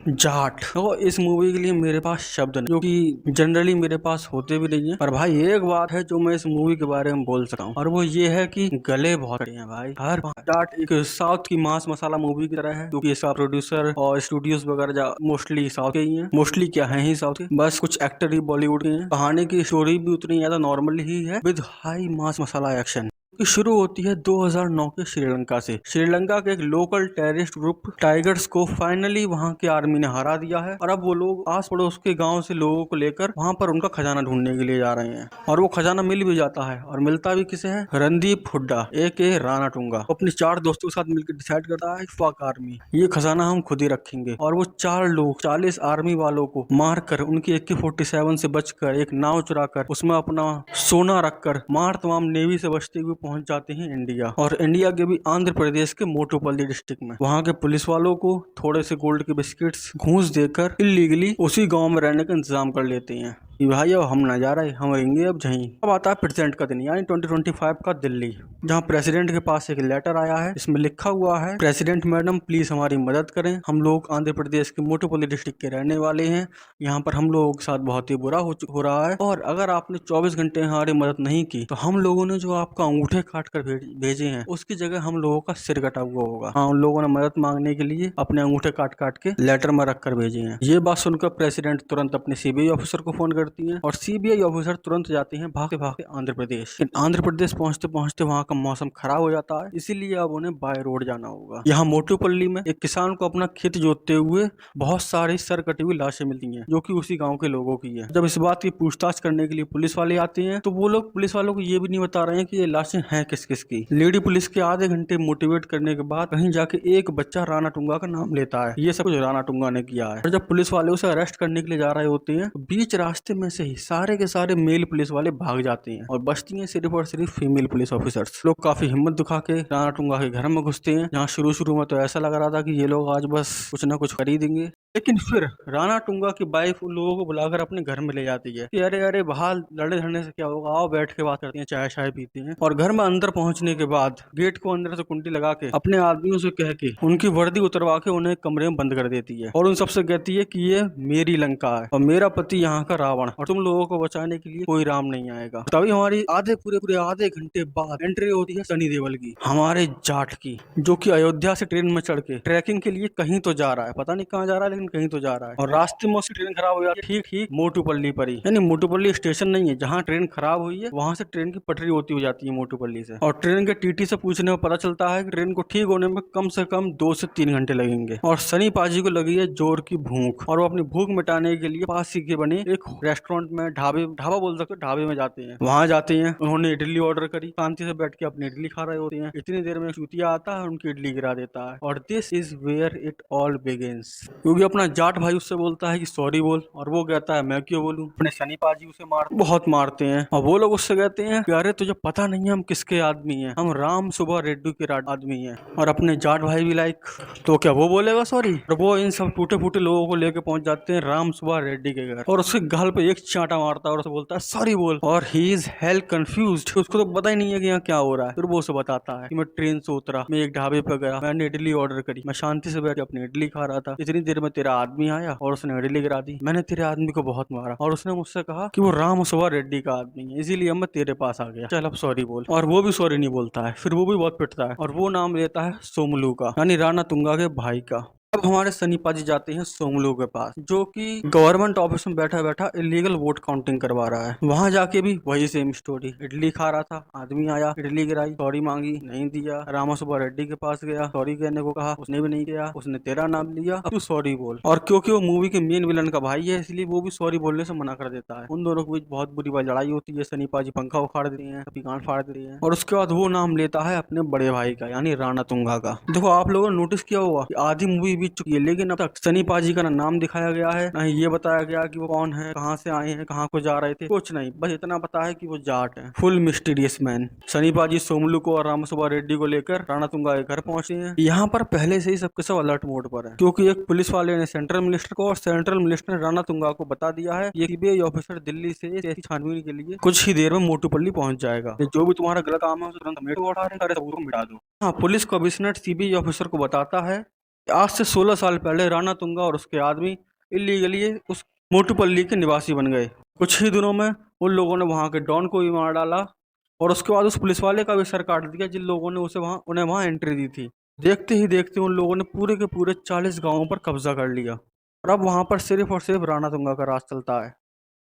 जाट। तो इस मूवी के लिए मेरे पास शब्द नहीं, क्योंकि जनरली मेरे पास होते भी नहीं है। पर भाई एक बात है जो मैं इस मूवी के बारे में बोल सकता हूँ, और वो ये है कि गले बहुत कड़े हैं भाई। हर जाट एक साउथ की मांस मसाला मूवी की तरह है, क्योंकि इसका प्रोड्यूसर और स्टूडियोज वगैरह मोस्टली साउथ के ही हैं। मोस्टली क्या है ही साउथ के, बस कुछ एक्टर ही बॉलीवुड के हैं। कहानी की स्टोरी भी उतनी ज्यादा नॉर्मल ही है, with high mass masala action की शुरू होती है 2009 के श्रीलंका से। श्रीलंका के एक लोकल टेररिस्ट ग्रुप टाइगर्स को फाइनली वहां की आर्मी ने हरा दिया है, और अब वो लोग आस पड़ोस के गांव से लोगों को लेकर वहां पर उनका खजाना ढूंढने के लिए जा रहे हैं। और वो खजाना मिल भी जाता है, और मिलता भी किसे है? रणदीप हुड्डा ए राणा टूंगा अपने 4 दोस्तों के साथ मिलकर डिसाइड करता है, फक आर्मी, ये खजाना हम खुद ही रखेंगे। और वो 4 लोग 40 आर्मी वालों को मार कर, उनकी AK-47 से बचकर, एक नाव चुरा कर उसमें अपना सोना रखकर मार तमाम नेवी से बचते हुए पहुंच जाते हैं इंडिया। और इंडिया के भी आंध्र प्रदेश के मोटुपल्ली डिस्ट्रिक्ट में वहां के पुलिस वालों को थोड़े से गोल्ड के बिस्किट्स घूस देकर इलीगली उसी गांव में रहने का इंतजाम कर लेते हैं कि भाई अब हम ना जा रहे, हम रहेंगे अब यहीं। अब आता है प्रेजेंट का दिन, यानी 2025 का दिल्ली, जहां प्रेसिडेंट के पास एक लेटर आया है। इसमें लिखा हुआ है, प्रेसिडेंट मैडम प्लीज हमारी मदद करें, हम लोग आंध्र प्रदेश के मोटुपल्ली डिस्ट्रिक्ट के रहने वाले हैं, यहाँ पर हम लोगों के साथ बहुत ही बुरा हो रहा है, और अगर आपने 24 घंटे हमारी मदद नहीं की तो हम लोगों ने जो आपका अंगूठे काट कर भेजे हैं उसकी जगह हम लोगों का सिर कटा हुआ होगा। हाँ, उन लोगों ने मदद मांगने के लिए अपने अंगूठे काट काट के लेटर में रख कर भेजे हैं। ये बात सुनकर प्रेसिडेंट तुरंत अपने CBI ऑफिसर को फोन करती है, और CBI ऑफिसर तुरंत जाते हैं भागते भागते आंध्र प्रदेश। आंध्र प्रदेश पहुंचते पहुंचते वहां का मौसम खराब हो जाता है, इसीलिए अब उन्हें बाय रोड जाना होगा। यहाँ मोटुपल्ली में एक किसान को अपना खेत जोतते हुए बहुत सारी सर कटी हुई लाशें मिलती हैं, जो कि उसी गांव के लोगों की है। जब इस बात की पूछताछ करने के लिए पुलिस वाले आते हैं, तो वो लोग पुलिस वालों को ये भी नहीं बता रहे हैं कि ये लाशें हैं किस किस की। लेडी पुलिस के आधे घंटे मोटिवेट करने के बाद कहीं जाके एक बच्चा राणा टूंगा का नाम लेता है, ये सब कुछ राणा टूंगा ने किया है। और जब पुलिस वाले उसे अरेस्ट करने के लिए जा रहे होते हैं, तो बीच रास्ते में से ही सारे के सारे मेल पुलिस वाले भाग जाते हैं, और बचती हैं सिर्फ और सिर्फ फीमेल पुलिस ऑफिसर्स। लोग काफी हिम्मत दिखा के राणा टूंगा के घर में घुसते हैं, जहाँ शुरू शुरू में तो ऐसा लग रहा था कि ये लोग आज बस कुछ ना कुछ खरीदेंगे, लेकिन फिर राणा टूंगा की वाइफ उन लोगों को बुलाकर अपने घर में ले जाती है कि अरे अरे बाहर लड़े झड़ने से क्या होगा, आओ बैठ के बात करते हैं, चाय शाय पीते हैं। और घर में अंदर पहुंचने के बाद गेट को अंदर से कुंडी लगा के अपने आदमियों से कह के उनकी वर्दी उतरवा के उन्हें कमरे में बंद कर देती है, और उन सबसे कहती है कि ये मेरी लंका है और मेरा पति यहाँ का रावण, और तुम लोगों को बचाने के लिए कोई राम नहीं आएगा। तभी हमारी पूरे आधे घंटे बाद एंट्री होती है सनी देओल की, हमारे जाट की, जो कि अयोध्या से ट्रेन में चढ़ के ट्रैकिंग के लिए कहीं तो जा रहा है, पता नहीं कहाँ जा रहा है, लेकिन कहीं तो जा रहा है। और रास्ते में उसकी ट्रेन खराब हो जाती है, ठीक मोटुपल्ली पर ही, यानी मोटुपल्ली स्टेशन नहीं है, जहाँ ट्रेन खराब हुई है वहां से ट्रेन की पटरी होती हो जाती है मोटुपल्ली से। और ट्रेन के TT से पूछने में पता चलता है कि ट्रेन को ठीक होने में कम से कम 2 से 3 घंटे लगेंगे। और सनी पाजी को लगी है जोर की भूख, और वो अपनी भूख मिटाने के लिए पास ही के बने एक रेस्टोरेंट में, ढाबा बोल सकते हो, ढाबे में जाते हैं। वहां जाते हैं, उन्होंने इडली ऑर्डर करी, शांति से बैठ के अपनी इडली खा रहे होते हैं। इतनी देर में चूतिया आता है, उनकी इडली गिरा देता है, और this is where it all begins. क्योंकि अपना जाट भाई उससे बोलता है कि सॉरी बोल, और वो कहता है मैं क्यों बोलूं। अपने सनी पाजी उसे बहुत मारते हैं, और वो लोग उससे कहते हैं कि अरे तुझे पता नहीं है हम किसके आदमी हैं, हम राम सुबह रेड्डी के आदमी हैं। और अपने जाट भाई भी लाइक, तो क्या वो बोलेगा सॉरी? और वो इन सब टूटे फूटे लोगों को लेके पहुंच जाते हैं राम सुबह रेड्डी के घर, और उसके गाल पे एक चांटा मारता है और उसे बोलता है सॉरी बोल। और ही इज हेल कंफ्यूज्ड, उसको तो पता ही नहीं है कि यहाँ क्या हो रहा है। फिर वो उसे बताता है कि मैं ट्रेन से उतरा, मैं एक ढाबे पे गया, मैंने इडली ऑर्डर करी, मैं शांति से बैठ के अपनी इडली खा रहा था, इतनी देर में तेरा आदमी आया और उसने इडली गिरा दी। मैंने तेरे आदमी को बहुत मारा, और उसने मुझसे कहा कि वो राम सुबह रेड्डी का आदमी है, इसीलिए मैं तेरे पास आ गया, चल अब सॉरी बोल। और वो भी सॉरी नहीं बोलता है, फिर वो भी बहुत पिटता है, और वो नाम लेता है सोमलू का, यानी राणा तुंगा के भाई का। अब हमारे सनी पाजी जाते हैं सोमलू के पास, जो कि गवर्नमेंट ऑफिस में बैठा बैठा इलीगल वोट काउंटिंग करवा रहा है। वहां जाके भी वही सेम स्टोरी, इडली खा रहा था, आदमी आया, इडली गिराई, सॉरी मांगी, नहीं दिया। रामा सुब्बा रेड्डी के पास गया, सॉरी कहने को कहा, उसने भी नहीं किया, उसने तेरा नाम लिया, अब तू सॉरी बोल। और क्योंकि वो मूवी के मेन विलन का भाई है, इसलिए वो भी सॉरी बोलने से मना कर देता है। उन दोनों के बीच बहुत बुरी बात लड़ाई होती है, सनी पाजी पंखा उखाड़ देते हैं, कभी गांड फाड़ देते हैं, और उसके बाद वो नाम लेता है अपने बड़े भाई का, यानी राणा तुंगा का। देखो आप लोगों ने नोटिस किया होगा कि आधी मूवी बीत चुकी है, लेकिन अब तक सनी पाजी का ना नाम दिखाया गया है, ना ही ये बताया गया कि वो कौन है, कहाँ से आए हैं, कहाँ को जा रहे थे, कुछ नहीं, बस इतना पता है कि वो जाट है। Full mysterious man. सनी पाजी सोमलू को और रामसुब्बा रेड्डी को लेकर राणा तुंगा के घर पहुंचे हैं। यहाँ पर पहले से ही सबके सब अलर्ट मोड पर है, क्योंकि एक पुलिस वाले ने सेंट्रल मिनिस्टर को और सेंट्रल मिनिस्टर ने राणा तुंगा को बता दिया है ये CBI ऑफिसर दिल्ली से ऐसी छानबीन के लिए कुछ ही देर में मोटुपल्ली पहुंच जाएगा, जो भी तुम्हारा गलत काम है तुरंत मिटा दो। हाँ, पुलिस कमिश्नर CBI ऑफिसर को बताता है आज से 16 साल पहले राणा तुंगा और उसके आदमी इलीगली उस मोटूपल्ली के निवासी बन गए। कुछ ही दिनों में उन लोगों ने वहां के डॉन को भी मार डाला और उसके बाद उस पुलिस वाले का भी सर काट दिया जिन लोगों ने उन्हें वहां एंट्री दी थी। देखते ही देखते उन लोगों ने पूरे के पूरे 40 गांवों पर कब्जा कर लिया और अब वहां पर सिर्फ और सिर्फ राणा तुंगा का राज चलता है।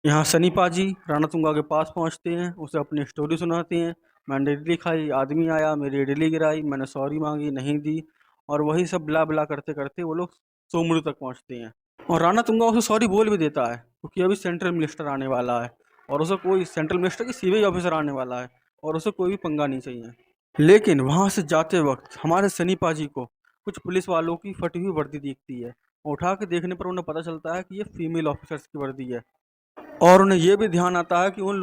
यहाँ सनी पाजी राणा तुंगा के पास पहुंचते हैं, उसे अपनी स्टोरी सुनाते हैं। मैंने इडली खाई, आदमी आया, मेरी इडली गिराई, मैंने सॉरी मांगी, नहीं दी, और वही सब ब्ला ब्ला करते करते वो लोग सोमरू तक पहुंचते हैं। और राणा तुंगा उसे सॉरी बोल भी देता है क्योंकि अभी सेंट्रल मिनिस्टर आने वाला है और उसे कोई सेंट्रल मिनिस्टर की सीबीआई ऑफिसर आने वाला है और उसे कोई भी पंगा नहीं चाहिए। लेकिन वहां से जाते वक्त हमारे सनी पाजी को कुछ पुलिस वालों की फटी हुई वर्दी दिखती है। उठा के देखने पर उन्हें पता चलता है कि ये फीमेल ऑफिसर्स की वर्दी है और उन्हें यह भी ध्यान आता है कि उन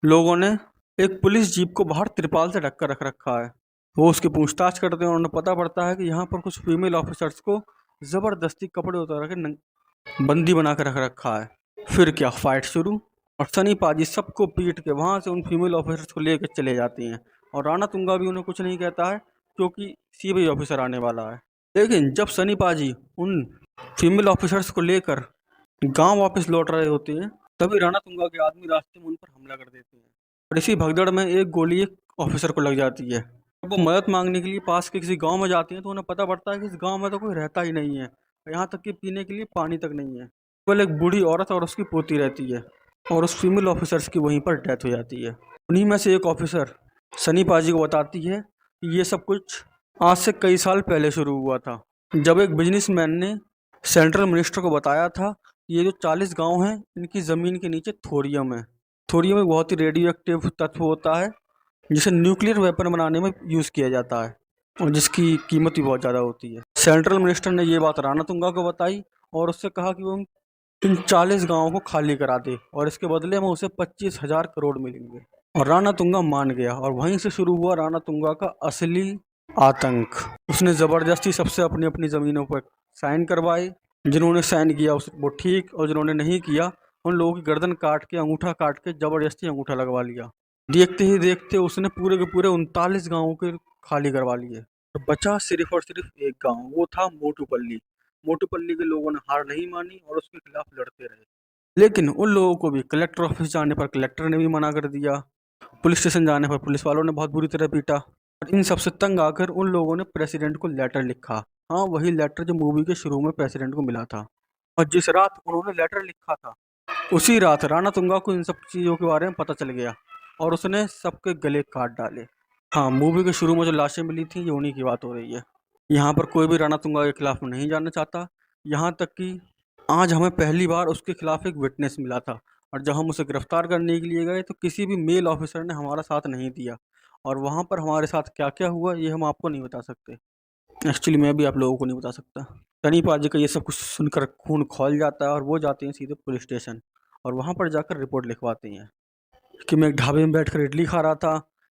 लोगों ने एक पुलिस जीप को बाहर तिरपाल से ढक कर रख रखा है। वो उसकी पूछताछ करते हैं और उन्हें पता पड़ता है कि यहाँ पर कुछ फीमेल ऑफिसर्स को जबरदस्ती कपड़े उतार के बंदी बना कर रख रखा है। फिर क्या, फाइट शुरू और सनी पाजी सबको पीट के वहां से उन फीमेल ऑफिसर्स को लेकर चले जाती हैं और राणा तुंगा भी उन्हें कुछ नहीं कहता है क्योंकि सीबीआई ऑफिसर आने वाला है। लेकिन जब सनी पाजी उन फीमेल ऑफिसर्स को लेकर गांव वापस लौट रहे होते हैं तभी राणा तुंगा के आदमी रास्ते में उन पर हमला कर देते हैं और इसी भगदड़ में एक गोली एक ऑफिसर को लग जाती है। जब वो मदद मांगने के लिए पास के किसी गांव में जाती हैं तो उन्हें पता पड़ता है कि इस गांव में तो कोई रहता ही नहीं है, यहाँ तक कि पीने के लिए पानी तक नहीं है। केवल एक बूढ़ी औरत और उसकी पोती रहती है और उस फीमेल ऑफिसर्स की वहीं पर डेथ हो जाती है। उन्हीं में से एक ऑफिसर सनी पाजी को बताती है कि ये सब कुछ आज से कई साल पहले शुरू हुआ था, जब एक बिजनेसमैन ने सेंट्रल मिनिस्टर को बताया था ये जो 40 गांव हैं इनकी ज़मीन के नीचे थोरियम है। थोरियम एक बहुत ही रेडियो एक्टिव तत्व होता है जिसे न्यूक्लियर वेपन बनाने में यूज़ किया जाता है और जिसकी कीमत भी बहुत ज़्यादा होती है। सेंट्रल मिनिस्टर ने ये बात राणा तुंगा को बताई और उससे कहा कि वो इन 40 गांवों को खाली करा दे और इसके बदले में उसे 25,000 करोड़ मिलेंगे। और राणा तुंगा मान गया और वहीं से शुरू हुआ राणा तुंगा का असली आतंक। उसने ज़बरदस्ती सबसे अपनी अपनी ज़मीनों पर साइन करवाए, जिन्होंने साइन किया वो ठीक और जिन्होंने नहीं किया उन लोगों की गर्दन काट के अंगूठा काट के ज़बरदस्ती अंगूठा लगवा लिया। देखते ही देखते उसने पूरे के पूरे 39 गाँवों के खाली करवा लिए। तो बचा सिर्फ और सिर्फ एक गांव, वो था मोटूपल्ली। मोटूपल्ली के लोगों ने हार नहीं मानी और उसके खिलाफ लड़ते रहे। लेकिन उन लोगों को भी कलेक्टर ऑफिस जाने पर कलेक्टर ने भी मना कर दिया, पुलिस स्टेशन जाने पर पुलिस वालों ने बहुत बुरी तरह पीटा और इन सबसे तंग आकर उन लोगों ने प्रेसिडेंट को लेटर लिखा। हाँ, वही लेटर जो मूवी के शुरू में प्रेसिडेंट को मिला था। और जिस रात उन्होंने लेटर लिखा था उसी रात राणा तुंगा को इन सब चीज़ों के बारे में पता चल गया और उसने सबके गले काट डाले। हाँ, मूवी के शुरू में जो लाशें मिली थी ये उन्हीं की बात हो रही है। यहाँ पर कोई भी राणा तुंगा के खिलाफ नहीं जानना चाहता, यहाँ तक कि आज हमें पहली बार उसके खिलाफ एक विटनेस मिला था और जब हम उसे गिरफ्तार करने के लिए गए तो किसी भी मेल ऑफिसर ने हमारा साथ नहीं दिया और वहाँ पर हमारे साथ क्या क्या हुआ ये हम आपको नहीं बता सकते। एक्चुअली मैं भी आप लोगों को नहीं बता सकता। सनी पाजी का ये सब कुछ सुनकर खून खौल जाता है और वो जाते हैं सीधे पुलिस स्टेशन और वहाँ पर जाकर रिपोर्ट लिखवाते हैं कि मैं एक ढाबे में बैठकर इडली खा रहा था,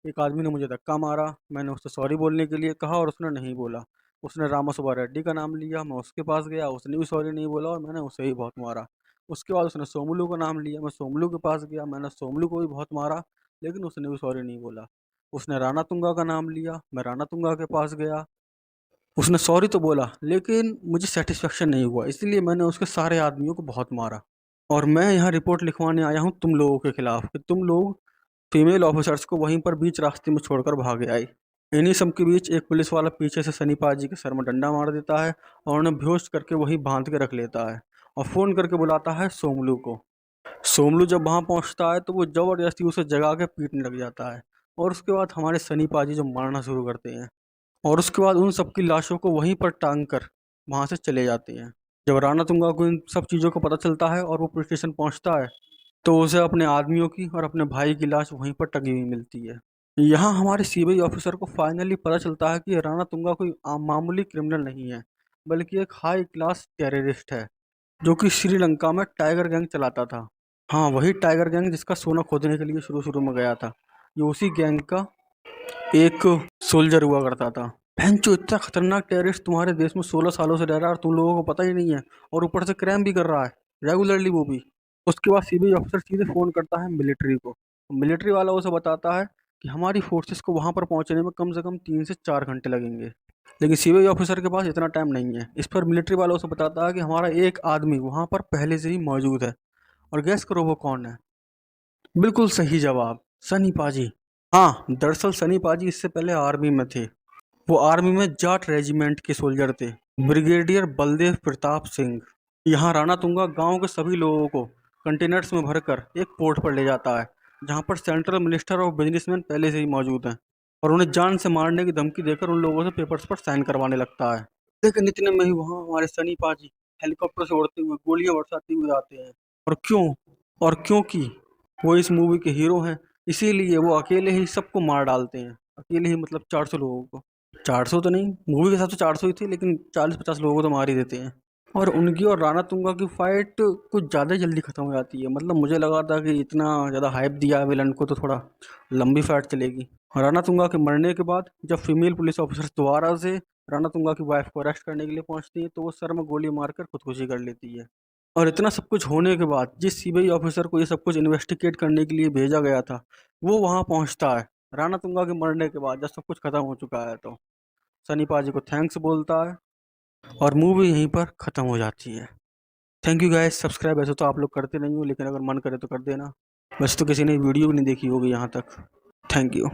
एक आदमी ने मुझे धक्का मारा, मैंने उससे सॉरी बोलने के लिए कहा और उसने नहीं बोला। उसने रामा सुब्बा रेड्डी का नाम लिया, मैं उसके पास गया, उसने भी सॉरी नहीं बोला और मैंने उसे ही बहुत मारा। उसके बाद उसने सोमलू का नाम लिया, मैं सोमलू के पास गया, मैंने सोमलू को भी बहुत मारा, लेकिन उसने भी सॉरी नहीं बोला। उसने राणा तुंगा का नाम लिया, मैं राणा तुंगा के पास गया, उसने सॉरी तो बोला लेकिन मुझे सेटिस्फेक्शन नहीं हुआ, इसलिए मैंने उसके सारे आदमियों को बहुत मारा। और मैं यहाँ रिपोर्ट लिखवाने आया हूँ तुम लोगों के खिलाफ कि तुम लोग फीमेल ऑफिसर्स को वहीं पर बीच रास्ते में छोड़कर भागे आए। इन्हीं सब के बीच एक पुलिस वाला पीछे से सनी पाजी के सर में डंडा मार देता है और उन्हें बेहोश करके वहीं बांध के रख लेता है और फ़ोन करके बुलाता है सोमलू को। सोमलू जब वहाँ पहुँचता है तो वो ज़बरदस्ती उसे जगा के पीटने लग जाता है और उसके बाद हमारे सनी पाजी जो मारना शुरू करते हैं और उसके बाद उन सबकी लाशों को वहीं पर टांग कर वहाँ से चले जाते हैं। जब राणा तुंगा को इन सब चीज़ों का पता चलता है और वो पुलिस स्टेशन पहुँचता है तो उसे अपने आदमियों की और अपने भाई की लाश वहीं पर टंगी हुई मिलती है। यहाँ हमारे सीबीआई ऑफिसर को फाइनली पता चलता है कि राणा तुंगा कोई मामूली क्रिमिनल नहीं है, बल्कि एक हाई क्लास टेररिस्ट है जो कि श्रीलंका में टाइगर गैंग चलाता था। हाँ, वही टाइगर गैंग जिसका सोना खोदने के लिए शुरू शुरू में गया था, ये उसी गैंग का एक सोल्जर हुआ करता था। भैंचो, इतना खतरनाक टेररिस्ट तुम्हारे देश में 16 सालों से रह रहा है और तुम लोगों को पता ही नहीं है, और ऊपर से क्राइम भी कर रहा है रेगुलरली वो भी। उसके बाद सीबीआई ऑफिसर सीधे फ़ोन करता है मिलिट्री को। मिलिट्री वाला उसे बताता है कि हमारी फोर्सेस को वहाँ पर पहुँचने में कम से कम 3 से 4 घंटे लगेंगे। लेकिन सीबीआई ऑफिसर के पास इतना टाइम नहीं है। इस पर मिलिट्री वालों से बताता है कि हमारा एक आदमी वहाँ पर पहले से ही मौजूद है। और गैस करो वो कौन है? बिल्कुल सही जवाब, सनी पाजी। हाँ, दरअसल सनी पाजी इससे पहले आर्मी में थे। वो आर्मी में जाट रेजिमेंट के सोल्जर थे। ब्रिगेडियर बलदेव प्रताप सिंह। यहाँ राणा तुंगा गांव के सभी लोगों को कंटेनर्स में भरकर एक पोर्ट पर ले जाता है, जहाँ पर सेंट्रल मिनिस्टर और बिजनेसमैन पहले से ही मौजूद हैं, और उन्हें जान से मारने की धमकी देकर उन लोगों से पेपर्स पर साइन करवाने लगता है। लेकिन इतने में ही वहाँ हमारे सनी पाजी हेलीकॉप्टर से उड़ते हुए गोलियां बरसाते हुए आते हैं। और क्यों? और क्योंकि वो इस मूवी के हीरो हैं, इसीलिए वो अकेले ही सबको मार डालते हैं। अकेले ही मतलब 400 लोगों को। 400 तो नहीं, मूवी के हिसाब से 400 ही थी, लेकिन 40-50 लोगों को तो मार ही देते हैं। और उनकी और राणा तुंगा की फाइट कुछ ज़्यादा जल्दी खत्म हो जाती है। मतलब मुझे लगा था कि इतना ज़्यादा हाइप दिया है विलन को तो थोड़ा लंबी फाइट चलेगी। राणा तुंगा के मरने के बाद जब फीमेल पुलिस ऑफिसर दोबारा से राणा तुंगा की वाइफ को अरेस्ट करने के लिए पहुंचती है, तो वो सर में गोली मारकर खुदकुशी कर लेती है। और इतना सब कुछ होने के बाद जिस सीबीआई ऑफिसर को ये सब कुछ इन्वेस्टिगेट करने के लिए भेजा गया था, वो वहाँ पहुँचता है राणा तुंगा के मरने के बाद, जब सब कुछ खत्म हो चुका है। तो सनी पाजी को थैंक्स बोलता है और मूवी यहीं पर ख़त्म हो जाती है। Thank you guys. सब्सक्राइब ऐसे तो आप लोग करते नहीं हो, लेकिन अगर मन करे तो कर देना। वैसे तो किसी ने वीडियो भी नहीं देखी होगी यहाँ तक। Thank you.